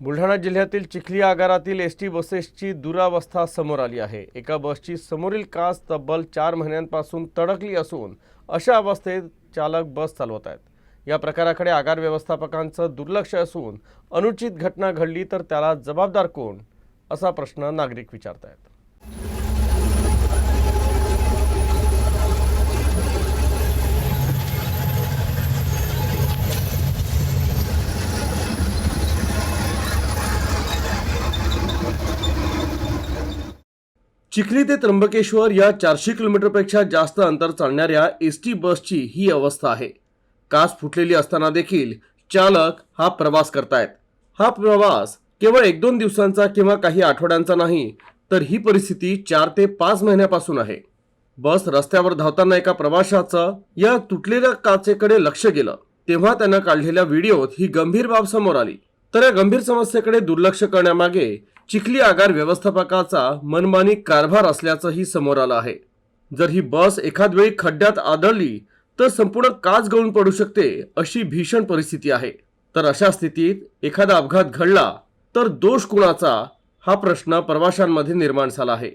बुलढाणा जिल्ह्यातील चिखली आगारातील एसटी बसेसची दुरावस्था समोर आली आहे। एका बसची समोरील काच तब्बल 4 महिन्यांपासून तडकली असून अशा अवस्थेत चालक बस चालवत आहेत। या प्रकाराकडे आगार व्यवस्थापकांचं दुर्लक्ष असून अनुचित घटना घडली तर त्याला जबाबदार कोण असा प्रश्न नागरिक विचारत आहेत। चिखली ते त्र्यंबकेश्वर या 400 किलोमीटरपेक्षा जास्त अंतर चालणाऱ्या एसटी बसची ही अवस्था आहे। काच फुटलेली असताना देखील चालक हा प्रवास करतायत। हा प्रवास केवळ 1-2 दिवसांचा किंवा काही आठवड्यांचा नाही, तर ही परिस्थिती 4 ते 5 महिन्यापासून आहे। बस रस्त्यावर धावताना एका प्रवाशाचं या तुटलेल्या काचेकडे लक्ष गेलं, तेव्हा त्यानं काढलेल्या व्हिडिओत ही गंभीर बाब समोर आली। तर या गंभीर समस्येकडे दुर्लक्ष करण्यामागे चिखली आगार व्यवस्थापकाचा मनमानी कारभार असल्याचंही समोर आलं आहे। जर ही बस एखाद वेळी खड्ड्यात आदळली तर संपूर्ण काच गळून पडू शकते, अशी भीषण परिस्थिती आहे। तर अशा स्थितीत एखादा अपघात घडला तर दोष कुणाचा, हा प्रश्न प्रवाशांमध्ये निर्माण झाला आहे।